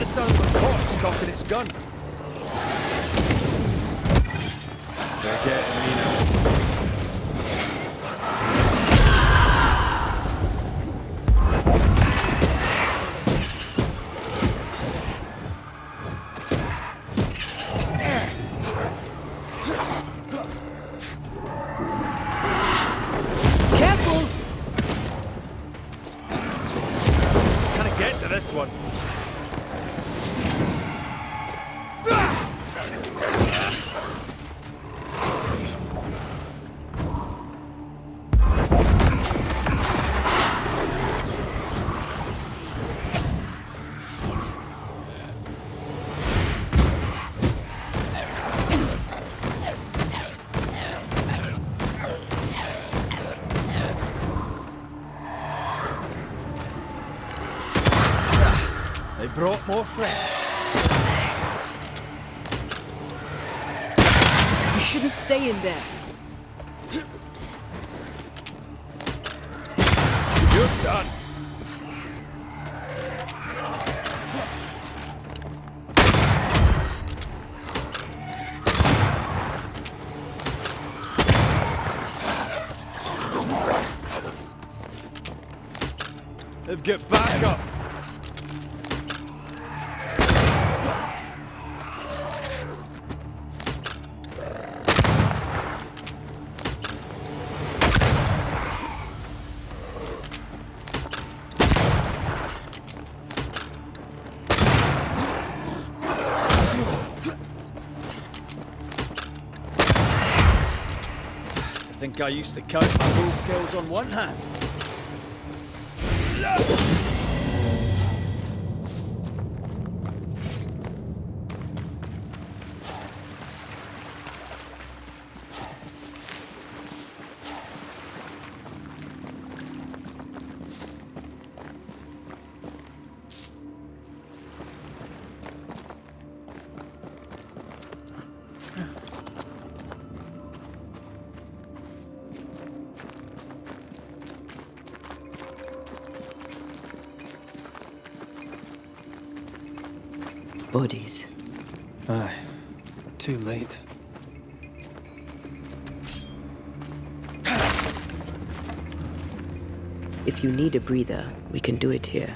the sound of a corpse cocking its gun. They're getting me now. One. They brought more friends. You shouldn't stay in there. You're done. They've got back up. I think I used to count my wolf kills on one hand. Bodies. Aye, too late. If you need a breather, we can do it here.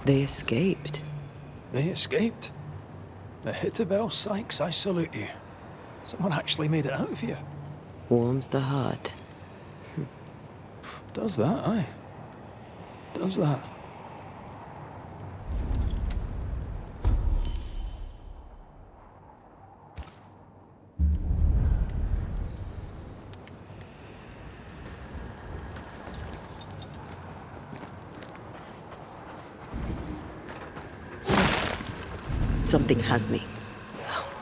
They escaped. They escaped? Ahithophel Sykes, I salute you. Someone actually made it out of here. Warms the heart. Does that, aye. Does that. Something has me.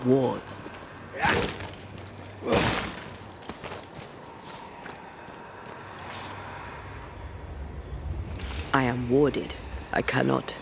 Wards. I am warded. I cannot.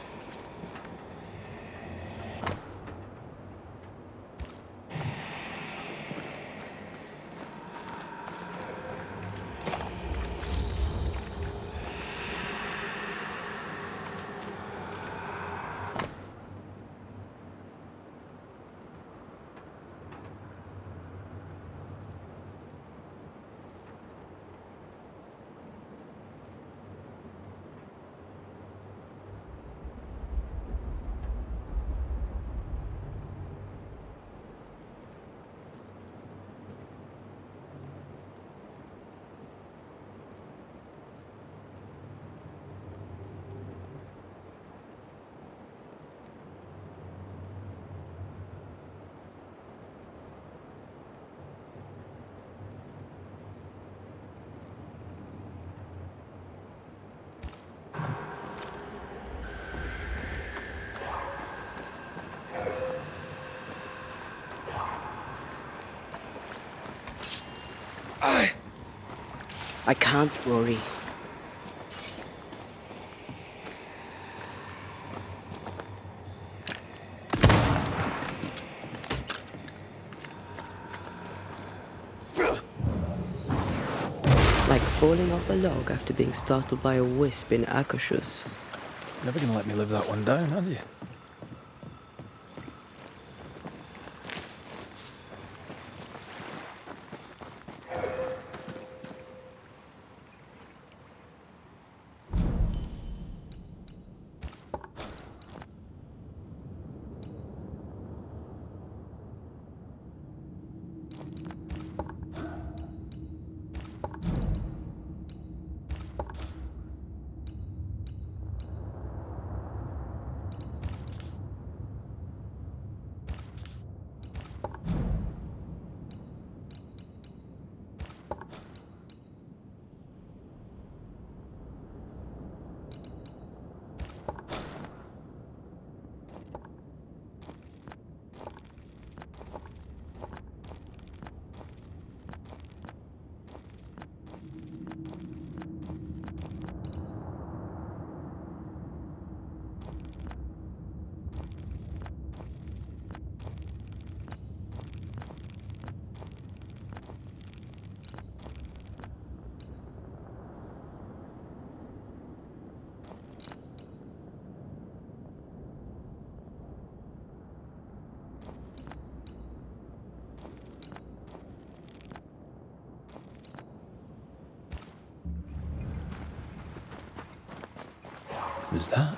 I can't, Rory. Like falling off a log after being startled by a wisp in Akashus. Never gonna let me live that one down, are you? Who's that?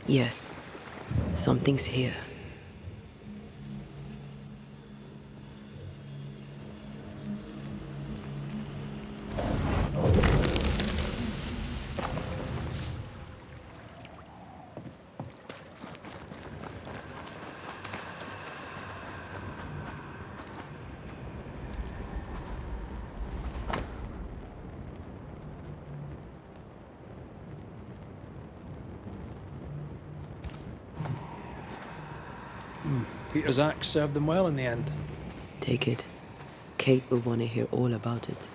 Yes. Something's here. Peter's axe served them well in the end. Take it. Kate will want to hear all about it.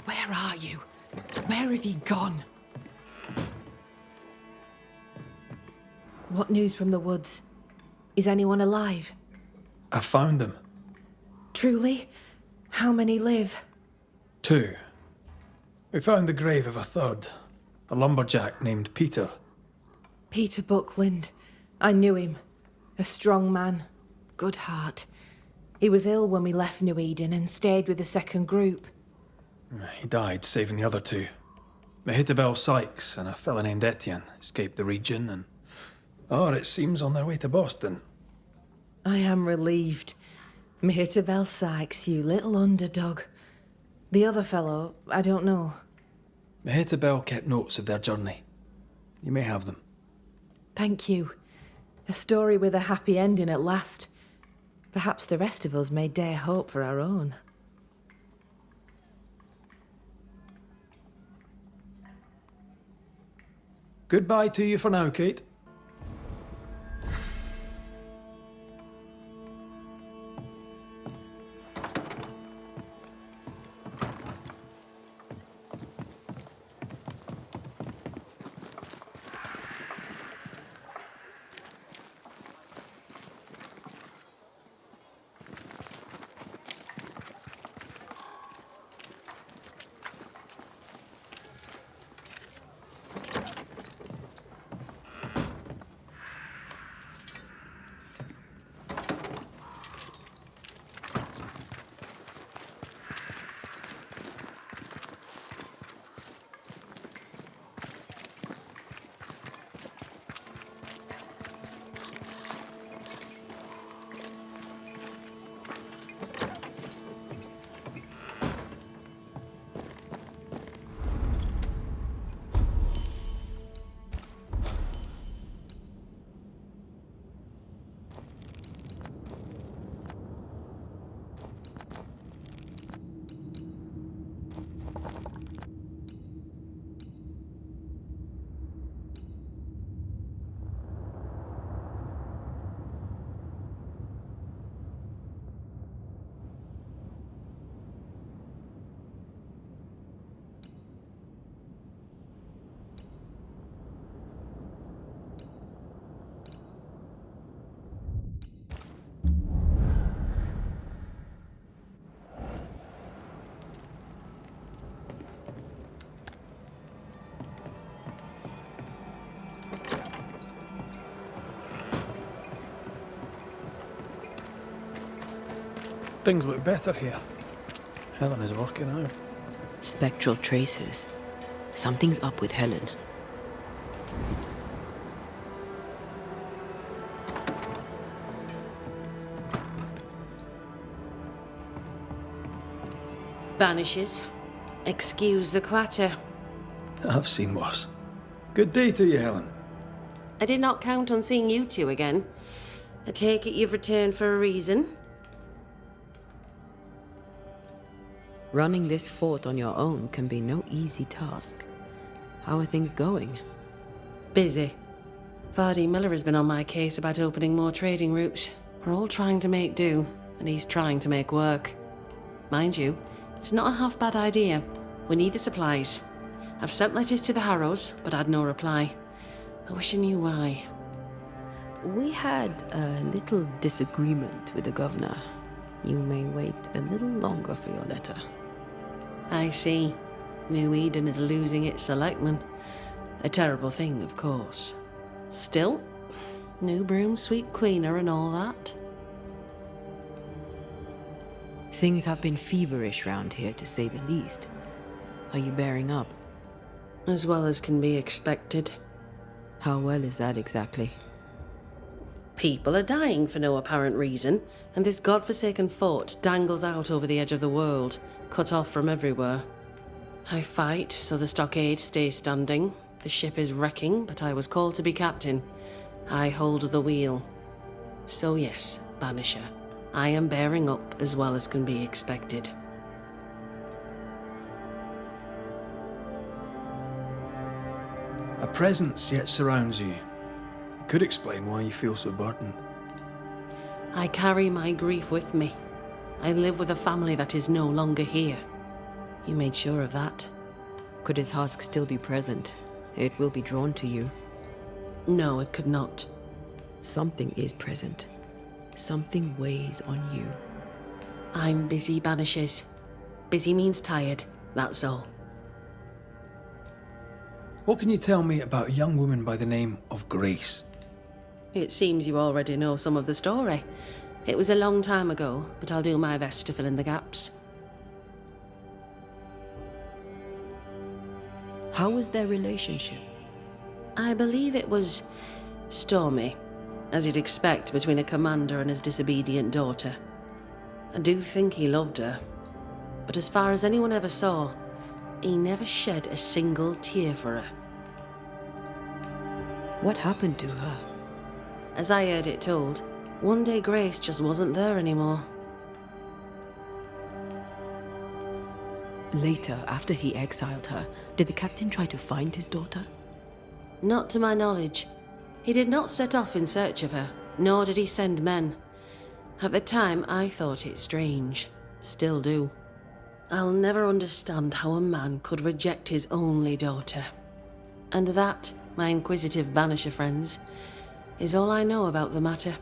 Where are you? Where have you gone? What news from the woods? Is anyone alive? I found them. Truly? How many live? 2. We found the grave of a third, a lumberjack named Peter. Peter Buckland. I knew him. A strong man. Good heart. He was ill when we left New Eden and stayed with the second group. He died saving the other 2. Mehitabel Sykes and a fella named Etienne escaped the region and... it seems on their way to Boston. I am relieved. Mehitabel Sykes, you little underdog. The other fellow, I don't know. Mehitabel kept notes of their journey. You may have them. Thank you. A story with a happy ending at last. Perhaps the rest of us may dare hope for our own. Goodbye to you for now, Kate. Things look better here. Helen is working out. Spectral traces. Something's up with Helen. Banishers. Excuse the clatter. I've seen worse. Good day to you, Helen. I did not count on seeing you two again. I take it you've returned for a reason? Running this fort on your own can be no easy task. How are things going? Busy. Vardy Miller has been on my case about opening more trading routes. We're all trying to make do, and he's trying to make work. Mind you, it's not a half-bad idea. We need the supplies. I've sent letters to the Harrows, but had no reply. I wish I knew why. We had a little disagreement with the governor. You may wait a little longer for your letter. I see. New Eden is losing its selectmen. A terrible thing, of course. Still, new broom sweep cleaner and all that. Things have been feverish round here, to say the least. Are you bearing up? As well as can be expected. How well is that exactly? People are dying for no apparent reason, and this godforsaken fort dangles out over the edge of the world, cut off from everywhere. I fight so the stockade stays standing. The ship is wrecking, but I was called to be captain. I hold the wheel. So yes, Banisher, I am bearing up as well as can be expected. A presence yet surrounds you. Could explain why you feel so burdened. I carry my grief with me. I live with a family that is no longer here. You made sure of that? Could his husk still be present? It will be drawn to you. No, it could not. Something is present. Something weighs on you. I'm busy, Banishers. Busy means tired, that's all. What can you tell me about a young woman by the name of Grace? It seems you already know some of the story. It was a long time ago, but I'll do my best to fill in the gaps. How was their relationship? I believe it was stormy, as you'd expect between a commander and his disobedient daughter. I do think he loved her, but as far as anyone ever saw, he never shed a single tear for her. What happened to her? As I heard it told, one day Grace just wasn't there anymore. Later, after he exiled her, did the captain try to find his daughter? Not to my knowledge. He did not set off in search of her, nor did he send men. At the time, I thought it strange. Still do. I'll never understand how a man could reject his only daughter. And that, my inquisitive Banisher friends, is all I know about the matter.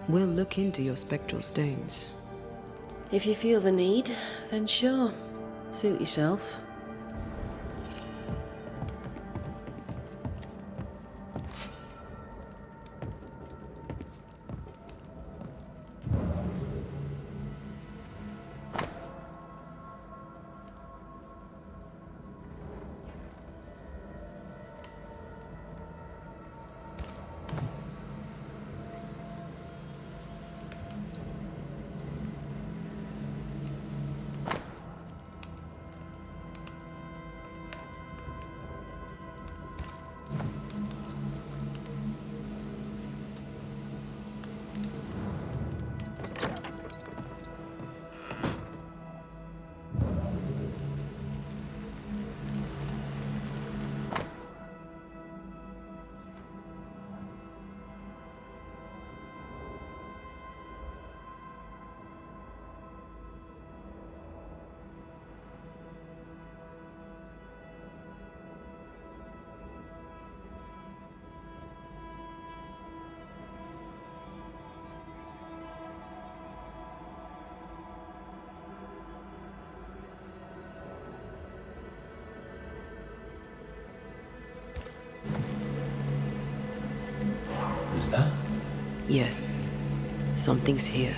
We'll look into your spectral stains. If you feel the need, then sure. Suit yourself. Who's that? Yes, something's here.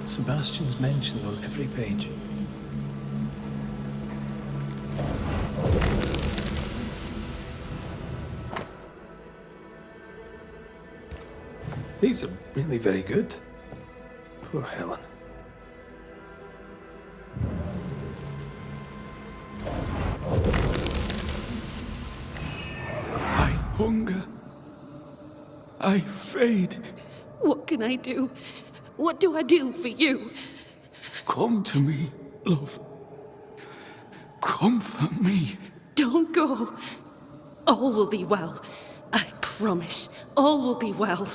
Sebastian's mentioned on every page. These are really very good. Poor Helen. I hunger. I fade. What can I do? What do I do for you? Come to me, love. Comfort me. Don't go. All will be well. I promise. All will be well.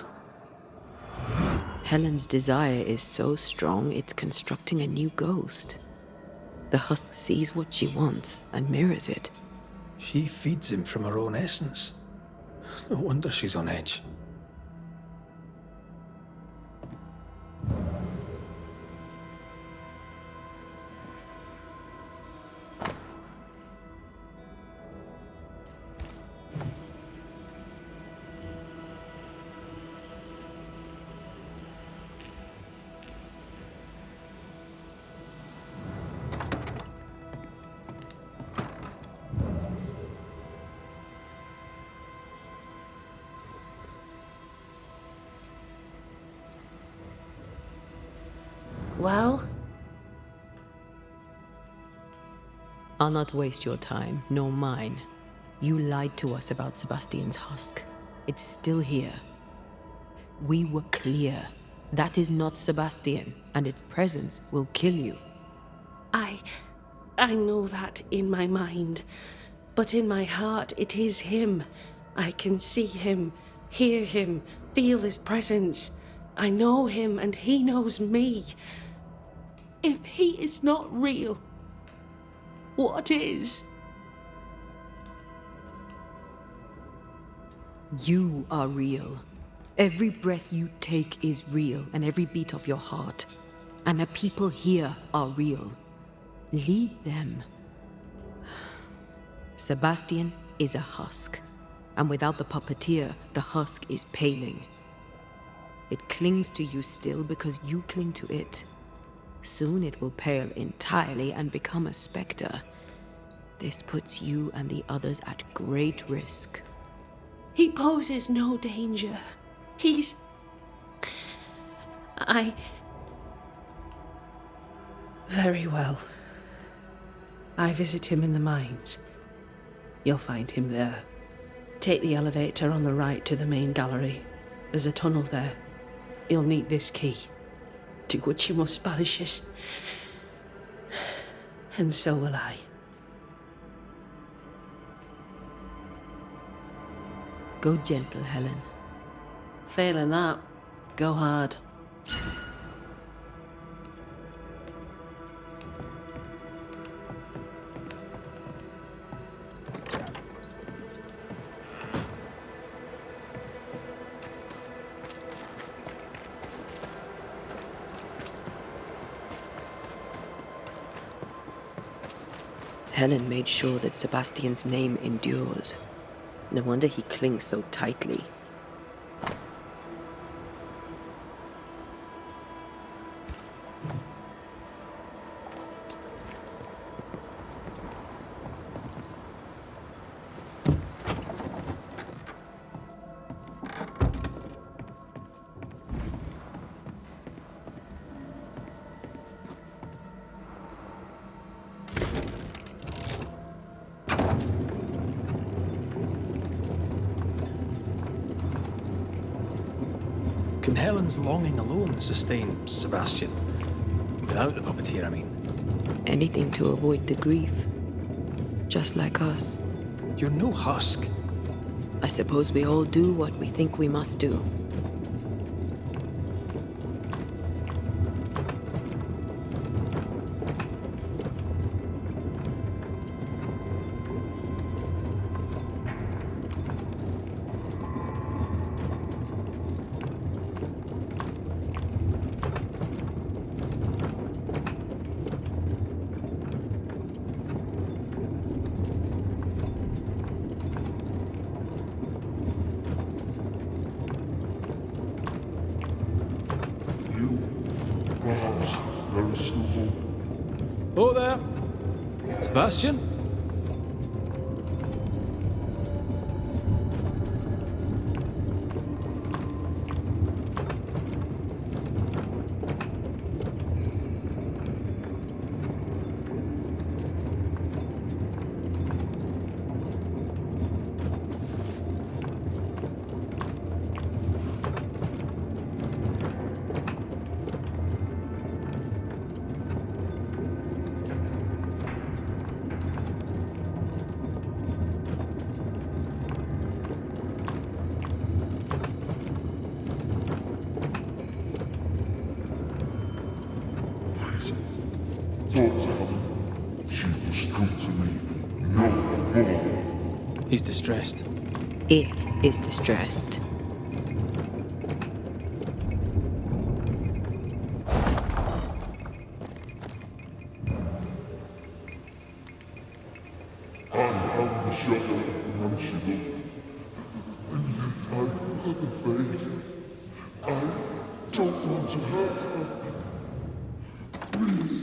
Helen's desire is so strong, it's constructing a new ghost. The husk sees what she wants and mirrors it. She feeds him from her own essence. No wonder she's on edge. Well? I'll not waste your time, nor mine. You lied to us about Sebastian's husk. It's still here. We were clear. That is not Sebastian, and its presence will kill you. I know that in my mind, but in my heart it is him. I can see him, hear him, feel his presence. I know him and he knows me. If he is not real, what is? You are real. Every breath you take is real, and every beat of your heart. And the people here are real. Lead them. Sebastian is a husk, and without the puppeteer, the husk is paling. It clings to you still because you cling to it. Soon it will pale entirely and become a specter. This puts you and the others at great risk. He poses no danger. He's... Very well. I visit him in the mines. You'll find him there. Take the elevator on the right to the main gallery. There's a tunnel there. You'll need this key. Do what you must, Banishers. And so will I. Go gentle, Helen. Failing that, go hard. Helen made sure that Sebastian's name endures. No wonder he clings so tightly. Can Helen's longing alone sustain Sebastian? Without the puppeteer, I mean. Anything to avoid the grief. Just like us. You're no husk. I suppose we all do what we think we must do. Oh there. Sebastian? She was come to me no more. He's distressed. It is distressed. I am the shadow of the man she loved, and yet I am afraid. I don't want to hurt her. Please,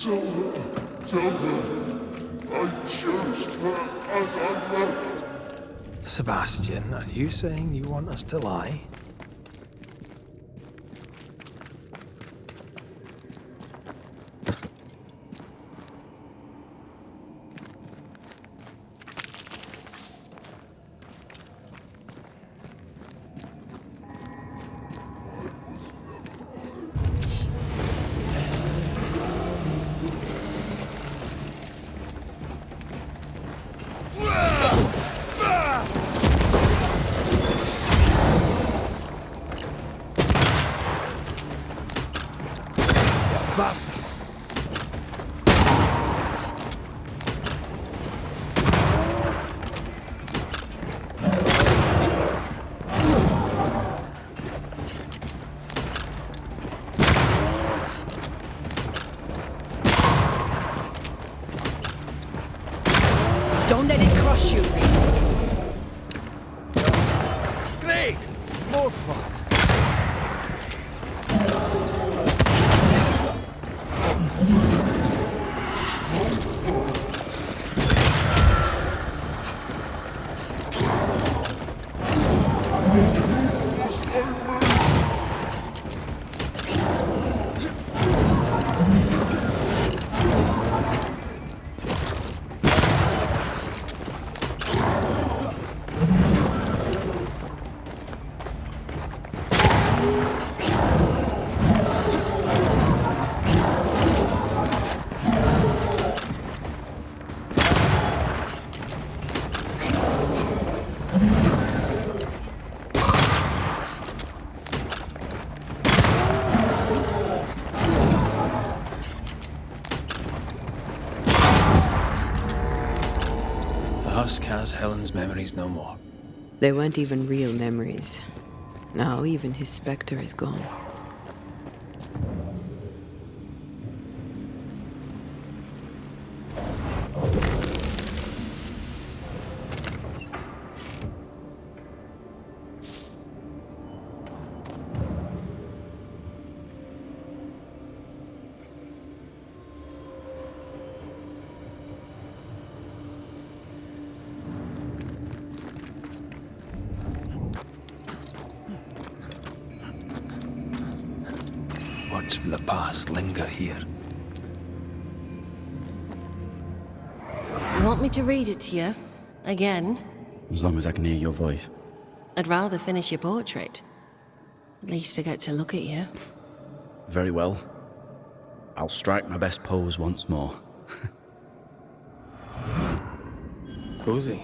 tell her I cherished her as I left. Sebastian, are you saying you want us to lie? Basta! Don't let it crush you. Great! More fun! The husk has Helen's memories no more. They weren't even real memories. Now even his specter is gone. Words from the past linger here. You want me to read it to you? Again? As long as I can hear your voice. I'd rather finish your portrait. At least I get to look at you. Very well. I'll strike my best pose once more. Cozy.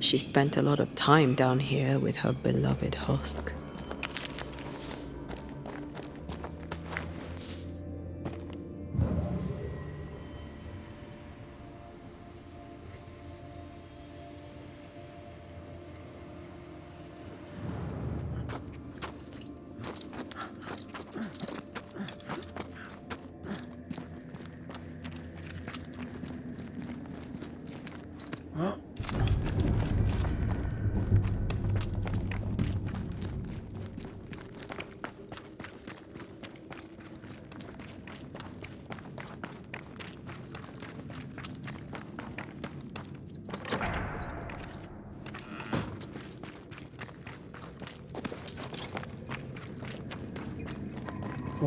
She spent a lot of time down here with her beloved husk.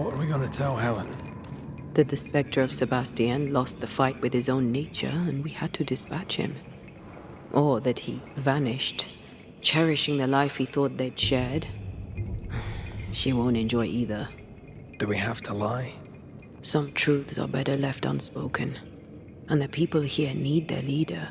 What are we gonna tell Helen? That the spectre of Sebastian lost the fight with his own nature and we had to dispatch him. Or that he vanished, cherishing the life he thought they'd shared. She won't enjoy either. Do we have to lie? Some truths are better left unspoken, and the people here need their leader.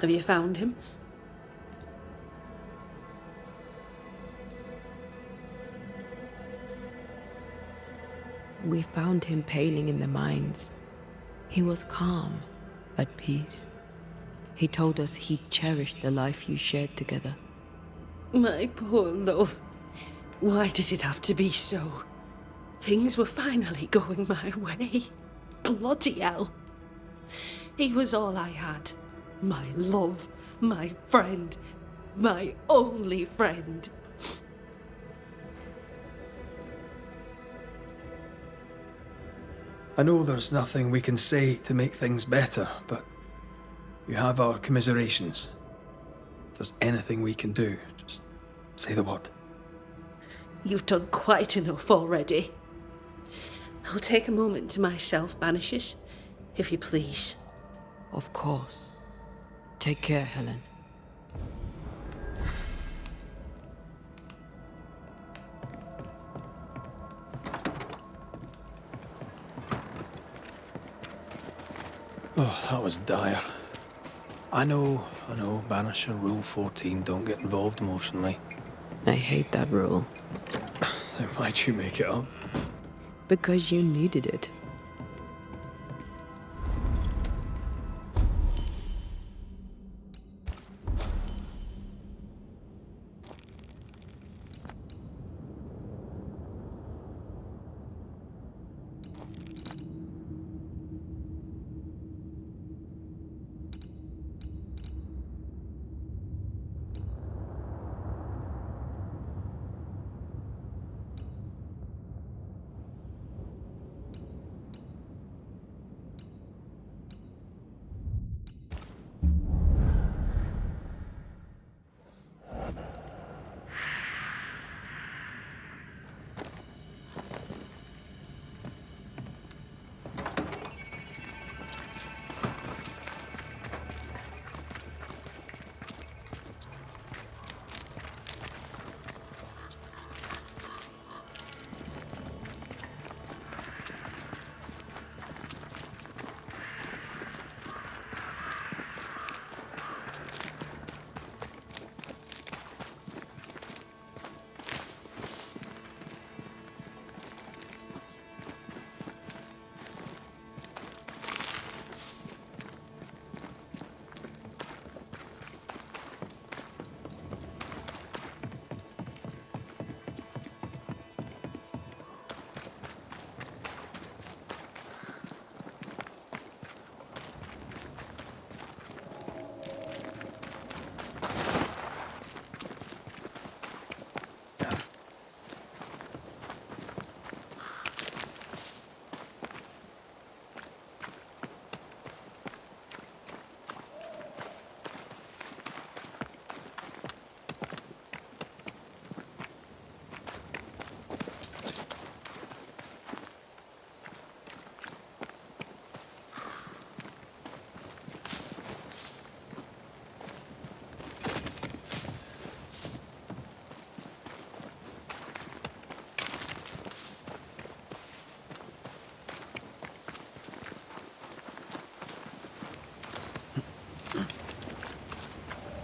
Have you found him? We found him paling in the mines. He was calm, at peace. He told us he'd cherished the life you shared together. My poor love. Why did it have to be so? Things were finally going my way. Bloody hell. He was all I had. My love, my friend, my only friend. I know there's nothing we can say to make things better, but you have our commiserations. If there's anything we can do, just say the word. You've done quite enough already. I'll take a moment to myself, Banishers, if you please. Of course. Take care, Helen. Oh, that was dire. I know, Banisher Rule 14, don't get involved emotionally. I hate that rule. Then why'd you make it up? Because you needed it.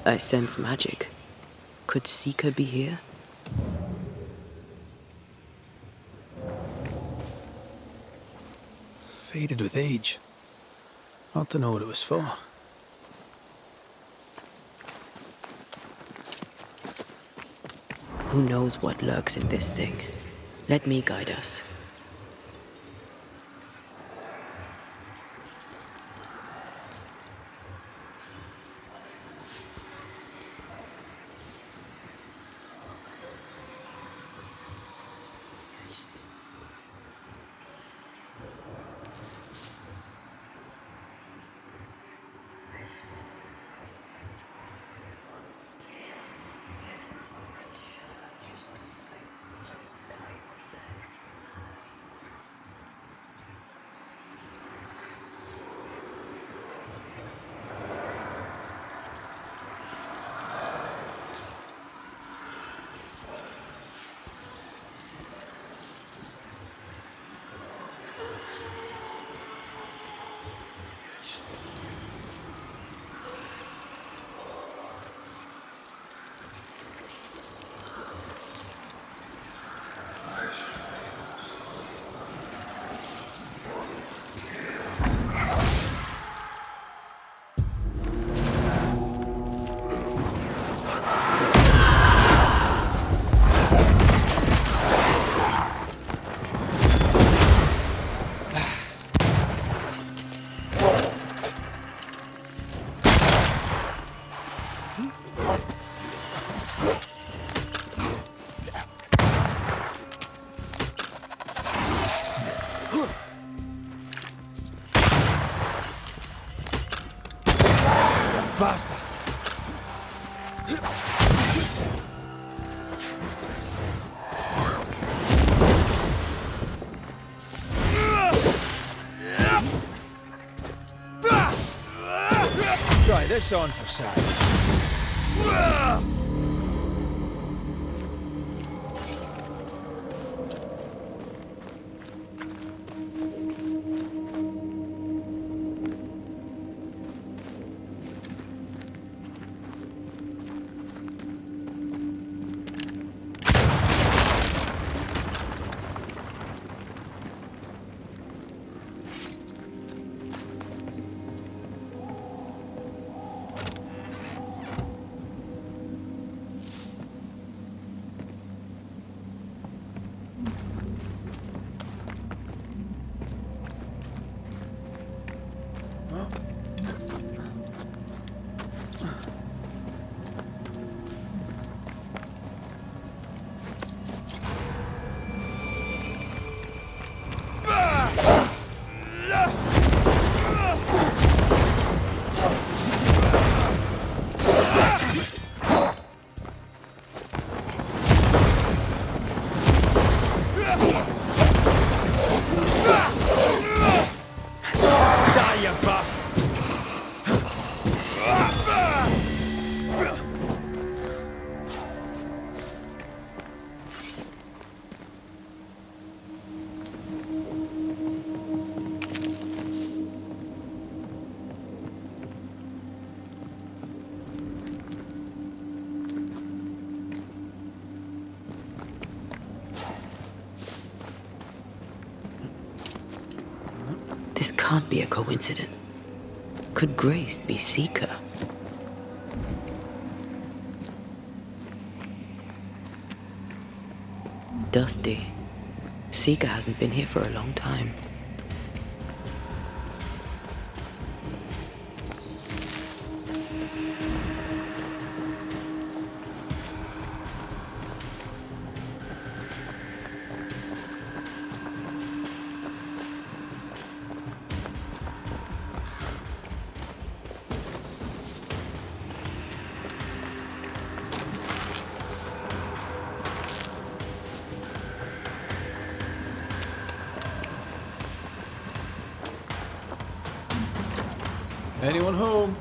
I sense magic. Could Seeker be here? Faded with age. Ought to know what it was for. Who knows what lurks in this thing? Let me guide us. Basta! Try this on for size. This can't be a coincidence. Could Grace be Seeker? Dusty. Seeker hasn't been here for a long time. Anyone home?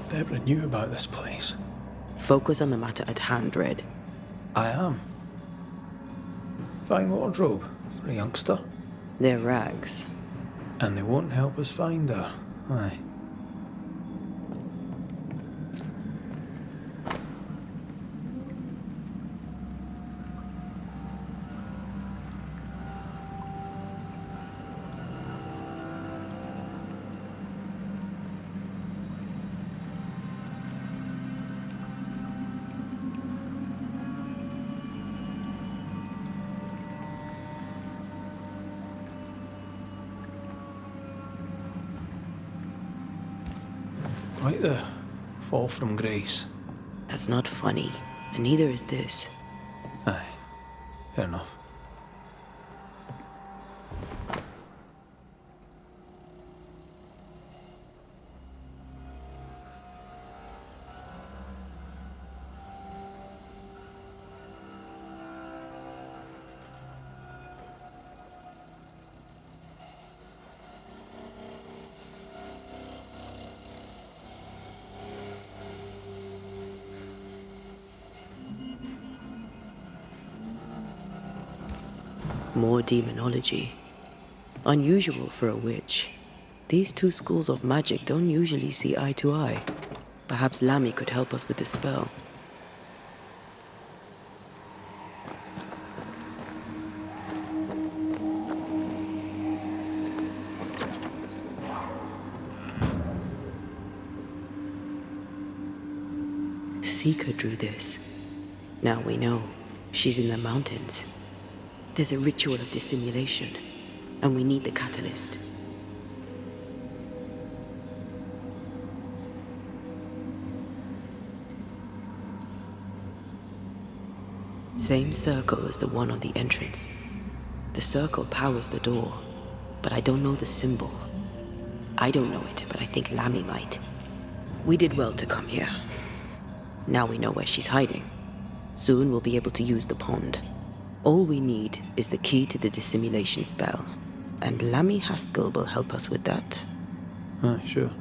Deborah knew about this place. Focus on the matter at hand, Red. I am. Fine wardrobe for a youngster. They're rags. And they won't help us find her. Aye. Quite the fall from grace. That's not funny, and neither is this. Aye, fair enough. More demonology. Unusual for a witch. These two schools of magic don't usually see eye to eye. Perhaps Lammy could help us with the spell. Seeker drew this. Now we know. She's in the mountains. There's a ritual of dissimulation, and we need the catalyst. Same circle as the one on the entrance. The circle powers the door, but I don't know the symbol. I don't know it, but I think Lammy might. We did well to come here. Now we know where she's hiding. Soon we'll be able to use the pond. All we need is the key to the dissimulation spell, and Lammy Haskell will help us with that. Aye, sure.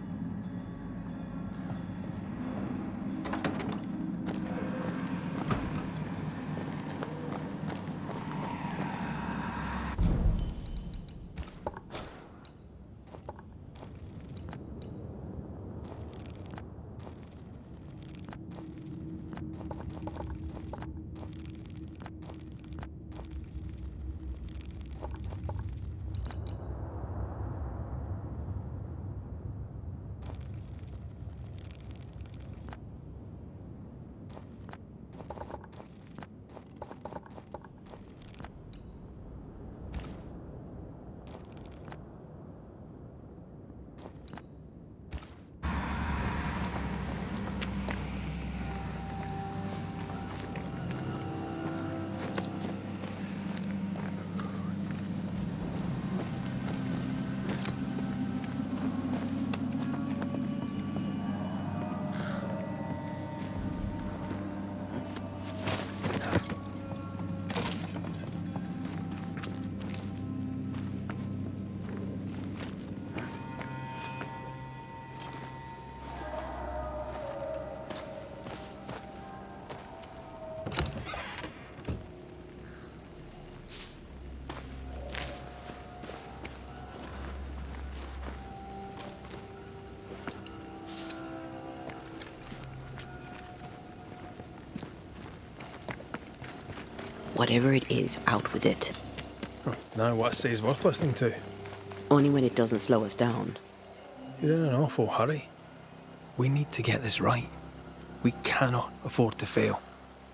Whatever it is, out with it. Now what I say is worth listening to. Only when it doesn't slow us down. You're in an awful hurry. We need to get this right. We cannot afford to fail.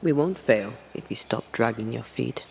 We won't fail if you stop dragging your feet.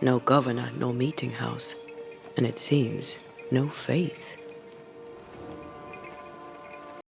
No governor, no meeting house, and it seems no faith.